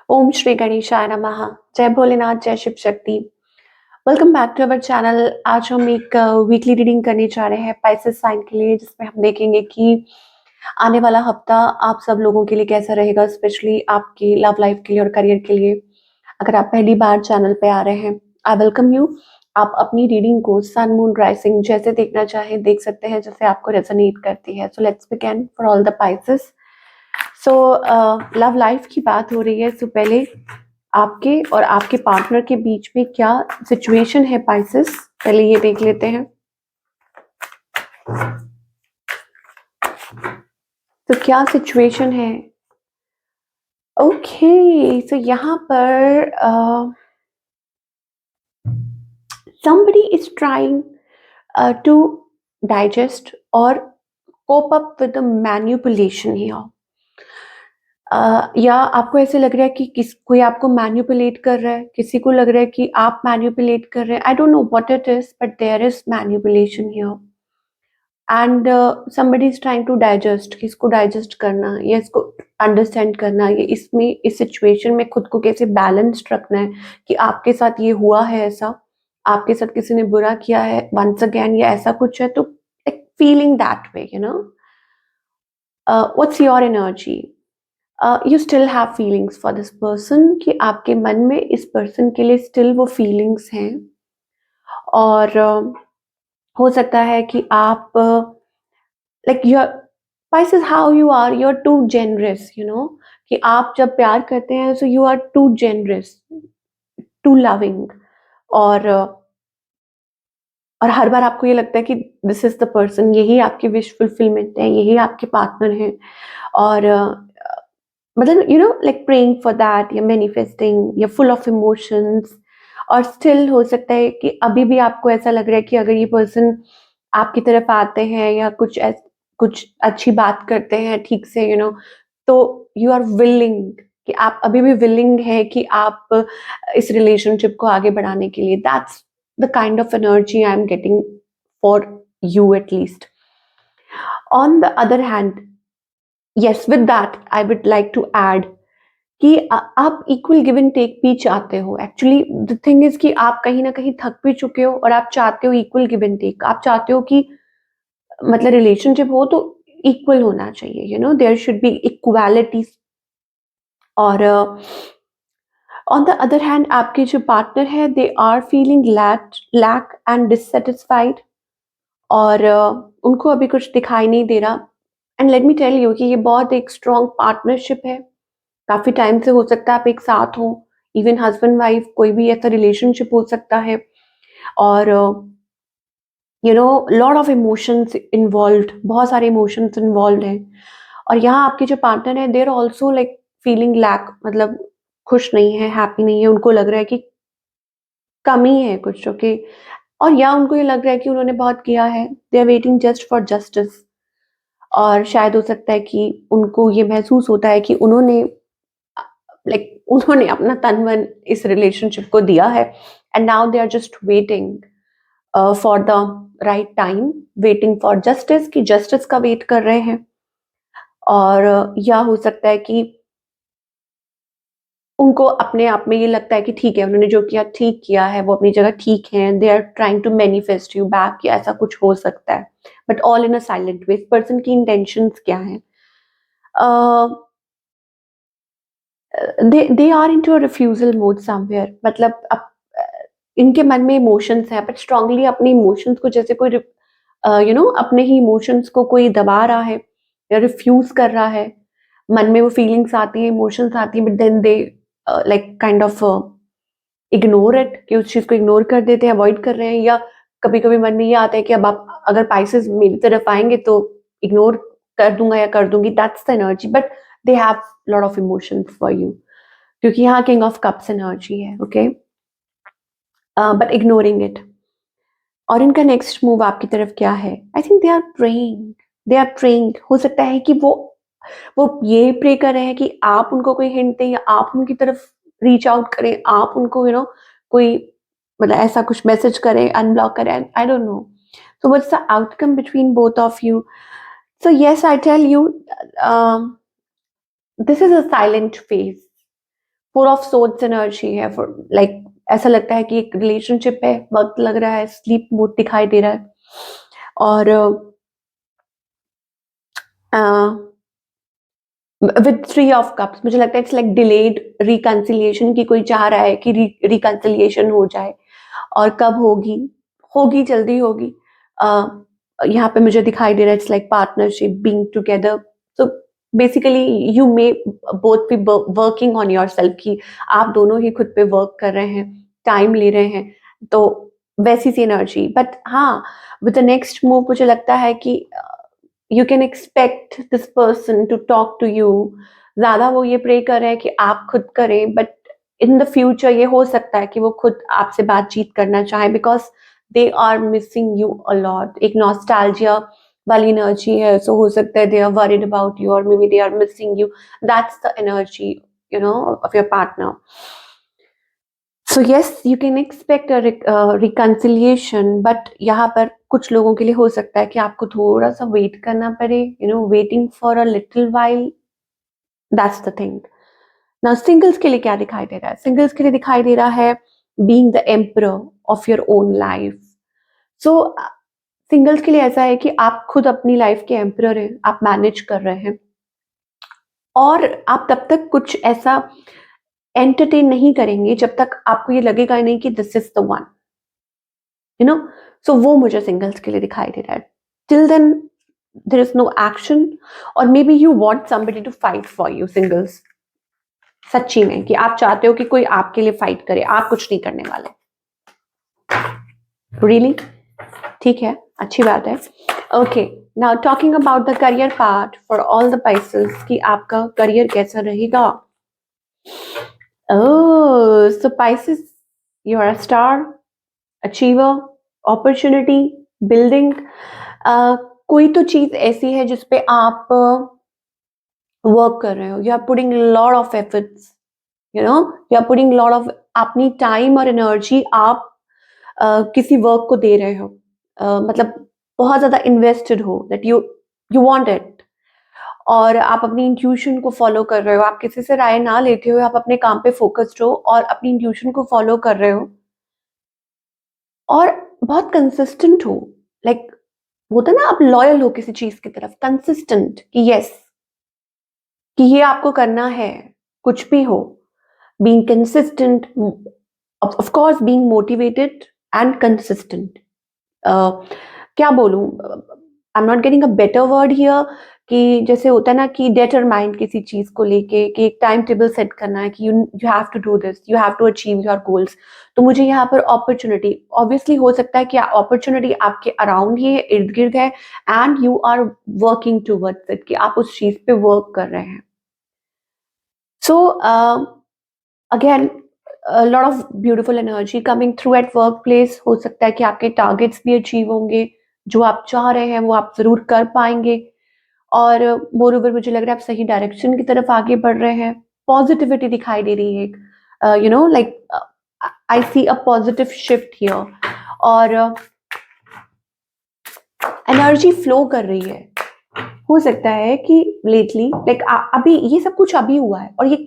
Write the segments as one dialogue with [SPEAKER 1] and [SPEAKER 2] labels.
[SPEAKER 1] ओम श्री गणेशाय नमः। जय भोलेनाथ, जय Shiv Shakti. Welcome back to our channel. आज हम एक वीकली रीडिंग करने जा रहे हैं पाइसेस साइन के लिए, जिसमें हम देखेंगे कि आने वाला हफ्ता आप सब लोगों के लिए कैसा रहेगा, स्पेशली आपकी लव लाइफ के लिए और करियर के लिए। अगर आप पहली बार चैनल पे आ रहे हैं, आई वेलकम यू। आप अपनी रीडिंग को सन मून राइजिंग जैसे देखना चाहें देख सकते हैं, जैसे आपको रेजोनेट करती है। So let's begin for all the Pisces. So love life की बात हो रही है। सो पहले आपके और आपके पार्टनर के बीच में क्या सिचुएशन है पाइसेस, पहले ये देख लेते हैं। तो क्या सिचुएशन है? ओके, सो यहाँ पर somebody is trying to digest or cope up with the manipulation here. या आपको ऐसे लग रहा है कि कोई आपको मैनिपुलेट कर रहा है, किसी को लग रहा है कि आप मैनिपुलेट कर रहे हैं। I don't know what it is, but there is manipulation here and somebody is trying to digest कि इसको डाइजेस्ट करना या इसको अंडरस्टैंड करना, ये इसमें इस सिचुएशन में खुद को कैसे बैलेंस्ड रखना है कि आपके साथ ये हुआ है, ऐसा आपके साथ किसी ने बुरा किया है वंस अगेन या ऐसा कुछ है, तो like feeling that way, you know. What's your energy? You still have feelings for this person, कि आपके मन में इस पर्सन के लिए स्टिल वो फीलिंग्स हैं। और हो सकता है कि आप like your Pisces, how you are, you're too generous, you know, कि आप जब प्यार करते हैं so you are too generous, too loving। और और हर बार आपको ये लगता है कि दिस इज द पर्सन, यही आपकी विश फुलफिलमेंट है, यही आपके पार्टनर है। और मतलब you know like praying for that या मैनिफेस्टिंग या फुल ऑफ इमोशंस। और स्टिल हो सकता है कि अभी भी आपको ऐसा लग रहा है कि अगर ये पर्सन आपकी तरफ आते हैं या कुछ अच्छी बात करते हैं ठीक से, यू नो, तो यू आर विलिंग, कि आप अभी भी विलिंग है कि आप इस रिलेशनशिप को आगे बढ़ाने के लिए। That's the kind of energy I am getting for you at least. On the other hand, yes, with that I would like to add कि आप इक्वल गिव एंड टेक भी चाहते हो। एक्चुअली द थिंग इज कि आप कहीं ना कहीं थक भी चुके हो और आप चाहते हो इक्वल गिव एंड टेक। आप चाहते हो कि मतलब रिलेशनशिप हो तो इक्वल होना चाहिए, you know, there should be equality. और ऑन द अदर हैंड आपके जो पार्टनर है, they are feeling lack and dissatisfied. और उनको अभी कुछ दिखाई नहीं दे रहा। And let me tell you कि ये बहुत एक स्ट्रॉन्ग पार्टनरशिप है। काफी टाइम से हो सकता है आप एक साथ हो, इवन हस्बैंड वाइफ, कोई भी ऐसा रिलेशनशिप हो सकता है। और you know lot of emotions involve, बहुत सारे इमोशंस इन्वॉल्व हैं। और यहाँ आपके जो पार्टनर है, there also like feeling lack, मतलब खुश नहीं है, हैप्पी नहीं है। उनको लग रहा है कि कमी है कुछ, ओके। और या उनको ये लग रहा है कि उन्होंने बहुत किया है, they are waiting just for justice. और शायद हो सकता है कि उनको ये महसूस होता है कि उन्होंने उन्होंने अपना तन मन इस रिलेशनशिप को दिया है, and now they are just waiting for the right time, waiting for justice, कि जस्टिस का वेट कर रहे हैं। और या हो सकता है कि उनको अपने आप में ये लगता है कि ठीक है, उन्होंने जो किया ठीक किया है, वो अपनी जगह ठीक है, they are trying to manifest you back, या ऐसा कुछ हो सकता है। But all in a silent way. इस पर्सन की इंटेंशंस क्या है? They are into a refusal mode somewhere. मतलब अब इनके मन में इमोशंस है, बट स्ट्रांगली अपने इमोशंस को, जैसे कोई यू नो अपने ही इमोशंस को कोई दबा रहा है या रिफ्यूज कर रहा है। मन में वो फीलिंग्स आती है, इमोशंस आती है, but then they like kind of ignore it, कि उस चीज को इग्नोर कर देते हैं, अवॉइड कर रहे हैं। या कभी कभी मन में ये आता है कि अब आप अगर पाइसेस मेरी तरफ आएंगे तो इग्नोर कर दूंगा या कर दूंगी। That's the energy, but they have lot of emotions for you, क्योंकि यहाँ किंग ऑफ कप्स एनर्जी है, ओके। But ignoring it. और इनका नेक्स्ट मूव आपकी तरफ क्या है? I think they are praying, they are praying. हो सकता है कि वो ये प्रे कर रहे हैं कि आप उनको कोई हिंट दें, या आप उनकी तरफ रीच आउट करें, आप उनको यू नो कोई मतलब ऐसा कुछ मैसेज करें, अनब्लॉक करें। I don't know. So what's the outcome between both of you? So yes, I tell you, this is a silent phase, four of swords energy है, फॉर लाइक ऐसा लगता है कि एक रिलेशनशिप है, वक्त लग रहा है, स्लीप मोड दिखाई दे रहा है। और विद थ्री ऑफ कप्स मुझे लगता है इट्स लाइक डिलेड रिकंसिलिएशन, की कोई चाह रहा है कि रिकंसिलिएशन हो जाए, और कब होगी, होगी, जल्दी होगी। यहाँ पे मुझे दिखाई दे रहा है it's like partnership, being together. So basically you may both be working on your self, कि आप दोनों ही खुद पे वर्क कर रहे हैं, टाइम ले रहे हैं, तो वैसी सी एनर्जी। बट हाँ, विद द नेक्स्ट मूव मुझे लगता है कि you can expect this person to talk to you. ज्यादा वो ये प्रे कर रहे हैं कि आप खुद करें, बट इन द फ्यूचर ये हो सकता है कि वो खुद आपसे बातचीत करना चाहे, because they are missing you a lot. एक नॉस्टैल्जिया वाली एनर्जी है, सो हो सकता है they are worried about you, और maybe they are missing you. That's the energy, you know, of your partner. So yes, you can expect reconciliation, but यहाँ पर कुछ लोगों के लिए हो सकता है कि आपको थोड़ा सा वेट करना पड़े, you know, waiting for a little while. That's the thing. Now singles के लिए क्या दिखाई दे रहा है? सिंगल्स के लिए दिखाई दे रहा है being the emperor of your own life. So singles के लिए ऐसा है कि आप खुद अपनी लाइफ के एम्परर हैं, आप मैनेज कर रहे हैं, और आप तब तक कुछ ऐसा एंटरटेन नहीं करेंगे जब तक आपको ये लगेगा ही नहीं कि this is the one, you know. So वो मुझे सिंगल्स के लिए दिखाई दे रहा है। Till then there is no action, और maybe you want somebody to fight for you, singles. सच्ची में कि आप चाहते हो कि कोई आपके लिए फाइट करे, आप कुछ नहीं करने वाले। रियली? ठीक है, अच्छी बात है। Okay, now talking about the career part for all the Pisces, कि आपका करियर कैसा रहेगा। Oh, so Pisces, you are a star achiever, opportunity, building. कोई तो चीज ऐसी है जिसपे आप वर्क कर रहे हो, you are putting lot of efforts, you know, you are putting lot of अपनी टाइम और एनर्जी आप किसी वर्क को दे रहे हो। मतलब बहुत ज्यादा इन्वेस्टेड हो, that you you want it, और आप अपनी इंट्यूशन को फॉलो कर रहे हो, आप किसी से राय ना लेते हो, आप अपने काम पे फोकस्ड हो और अपनी इंट्यूशन को फॉलो कर रहे हो, और बहुत कंसिस्टेंट हो। लाइक होता है ना, आप लॉयल हो किसी चीज की तरफ, कंसिस्टेंट, कि यस, कि ये आपको करना है, कुछ भी हो। Being consistent, of course being motivated and consistent. क्या बोलूं, I am not getting a better word here, कि जैसे होता है ना कि डिटरमाइंड किसी चीज को लेके, कि एक टाइम टेबल सेट करना है कि you you have to do this, you have to achieve your goals. तो मुझे यहाँ पर अपॉर्चुनिटी, ऑब्वियसली हो सकता है कि अपॉर्चुनिटी आपके अराउंड ही है, इर्द गिर्द है, and you are working towards it, कि आप उस चीज पे वर्क कर रहे हैं। So again, lot of beautiful energy coming through at work place. हो सकता है कि आपके टारगेट्स भी अचीव होंगे, जो आप चाह रहे हैं वो आप जरूर कर पाएंगे, और मोर ओवर मुझे लग रहा है आप सही डायरेक्शन की तरफ आगे बढ़ रहे हैं। पॉजिटिविटी दिखाई दे रही है, you know, like I see a positive shift here, और एनर्जी फ्लो कर रही है। हो सकता है कि लेटली, लाइक अभी ये सब कुछ अभी हुआ है, और ये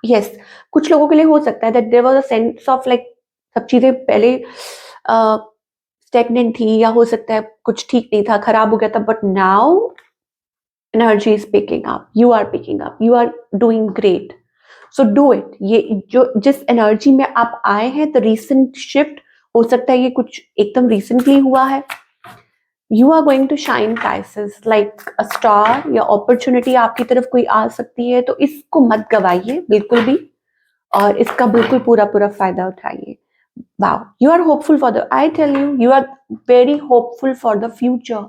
[SPEAKER 1] यस, कुछ लोगों के लिए हो सकता है that there was a sense of like सब चीजें पहले स्टेगनेंट थी, या हो सकता है कुछ ठीक नहीं था, खराब हो गया था, but now energy is picking up, you are picking up, you are doing great. So do it. ये जो जिस एनर्जी में आप आए हैं, द रीसेंट शिफ्ट, हो सकता है ये कुछ एकदम रिसेंटली हुआ है। You are going to shine prices like a star, या अपॉर्चुनिटी आपकी तरफ कोई आ सकती है, तो इसको मत गवाइए बिल्कुल भी, और इसका बिल्कुल पूरा पूरा फायदा उठाइए। Wow, you are hopeful for the, I tell you, you are very hopeful for the future.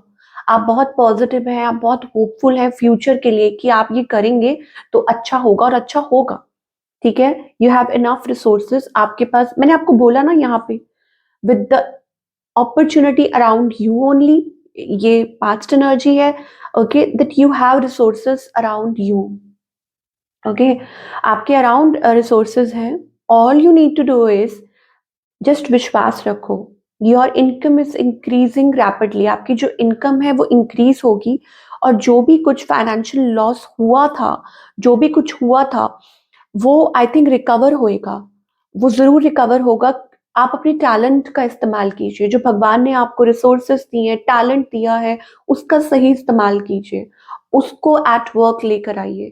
[SPEAKER 1] आप बहुत पॉजिटिव हैं, आप बहुत होपफुल हैं फ्यूचर के लिए, कि आप ये करेंगे तो अच्छा होगा, और अच्छा होगा। ठीक है, यू हैव इनफ रिसोर्सेज आपके पास, मैंने आपको बोला ना यहाँ पे, with the opportunity around you only, ये पास्ट एनर्जी है। Okay, that you have resources around you. Okay, आपके अराउंड रिसोर्सेज हैं। All you need to do is just विश्वास रखो। Your income is increasing rapidly, आपकी जो इनकम है वो इंक्रीज होगी, और जो भी कुछ फाइनेंशियल लॉस हुआ था, जो भी कुछ हुआ था, वो आई थिंक रिकवर होएगा, वो ज़रूर रिकवर होगा। आप अपने टैलेंट का इस्तेमाल कीजिए, जो भगवान ने आपको रिसोर्सेज़ दिए हैं, टैलेंट दिया है, उसका सही इस्तेमाल कीजिए। उसको एट वर्क लेकर आइए,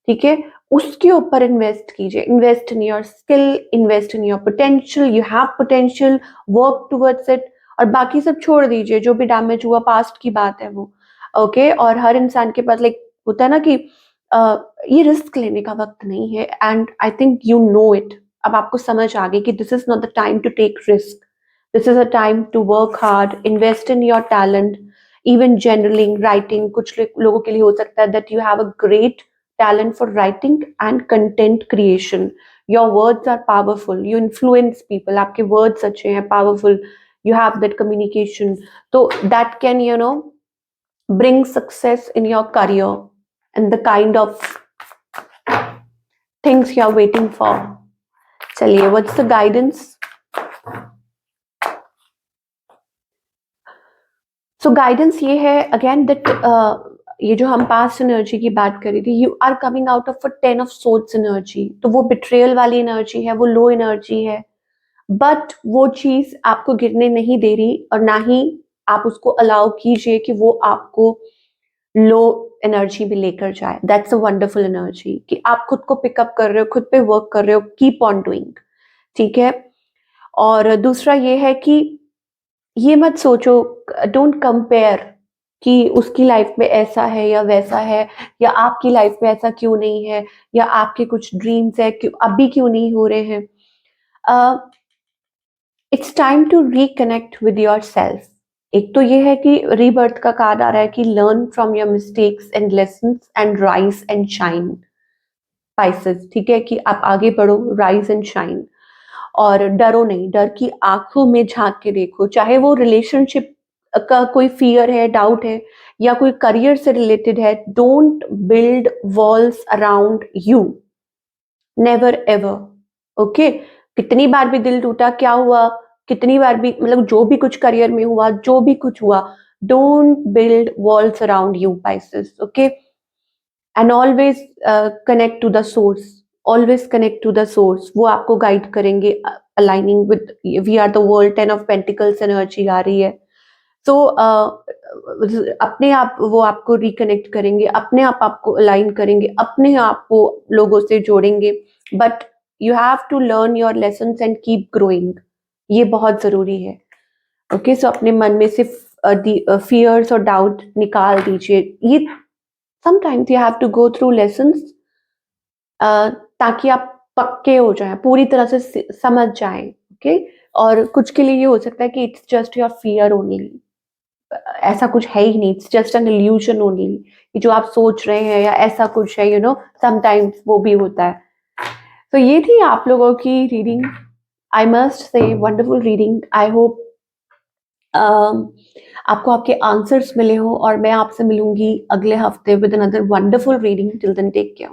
[SPEAKER 1] ठीक है? उसके ऊपर इन्वेस्ट कीजिए, invest in your skill, invest in your potential, you have potential, work towards it और बाकी सब छोड़ दीजिए, जो भी डैमेज हुआ पास्ट की बात है वो, ओके? और हर इंसान के पास लाइक होता है ना कि अ, ये रिस्क लेने का वक्त नहीं है and I think you know it. अब आपको समझ आ गई कि this is not the time to take risk, this is a time to work hard, invest in your talent, even journaling, writing. कुछ लोगों के लिए हो सकता है that you have a great talent for writing and content creation. Your words are powerful, you influence people, आपके words अच्छे हैं, powerful, you have that communication, so that can bring success in your career and the kind of things you are waiting for. चलिए, what's the guidance? So guidance ये है again that ये जो हम past energy की बात कर रही थी, you are coming out of a 10 of swords energy, तो वो betrayal वाली energy है, वो low energy है, बट वो चीज आपको गिरने नहीं दे रही और ना ही आप उसको अलाउ कीजिए कि वो आपको लो एनर्जी में लेकर जाए। दैट्स अ वंडरफुल एनर्जी कि आप खुद को पिकअप कर रहे हो, खुद पे वर्क कर रहे हो, कीप ऑन डूइंग, ठीक है? और दूसरा ये है कि ये मत सोचो, डोंट कंपेयर कि उसकी लाइफ में ऐसा है या वैसा है, या आपकी लाइफ में ऐसा क्यों नहीं है, या आपके कुछ ड्रीम्स है क्यों अभी क्यों नहीं हो रहे हैं। It's time to reconnect with yourself. एक तो ये है कि रीबर्थ का कार्ड आ रहा है कि learn from your mistakes and lessons and rise and shine. Spices, ठीक है, कि आप आगे बढ़ो, राइज एंड शाइन, और डरो नहीं, डर की आंखों में झांक के देखो, चाहे वो रिलेशनशिप का कोई फियर है, डाउट है, या कोई करियर से रिलेटेड है। Don't build walls around you, never ever, okay? कितनी बार भी दिल टूटा, क्या हुआ, कितनी बार भी मतलब जो भी कुछ करियर में हुआ, जो भी कुछ हुआ, don't build walls around you, Pisces, okay? And always connect to the source, always connect to the source, वो आपको गाइड करेंगे। Aligning with we are the world, 10 of pentacles energy आ रही है, तो अपने आप वो आपको रिकनेक्ट करेंगे, अपने आप आपको अलाइन करेंगे, अपने आप को लोगों से जोड़ेंगे, but you have to learn your lessons and keep growing, ये बहुत जरूरी है, ओके? सो अपने मन में से फियर्स और डाउट निकाल दीजिए। ये sometimes you have to go through lessons ताकि आप पक्के हो जाएं, पूरी तरह से समझ जाएं, ओके? और कुछ के लिए ये हो सकता है कि it's just your fear only, ऐसा कुछ है ही नहीं, it's just an illusion only, कि जो आप सोच रहे हैं या ऐसा कुछ है, समटाइम्स वो भी होता है। तो ये थी आप लोगों की reading. I must say wonderful reading. I hope आपको आपके आंसर्स मिले हो, और मैं आपसे मिलूंगी अगले हफ्ते with another wonderful reading. Till then take care.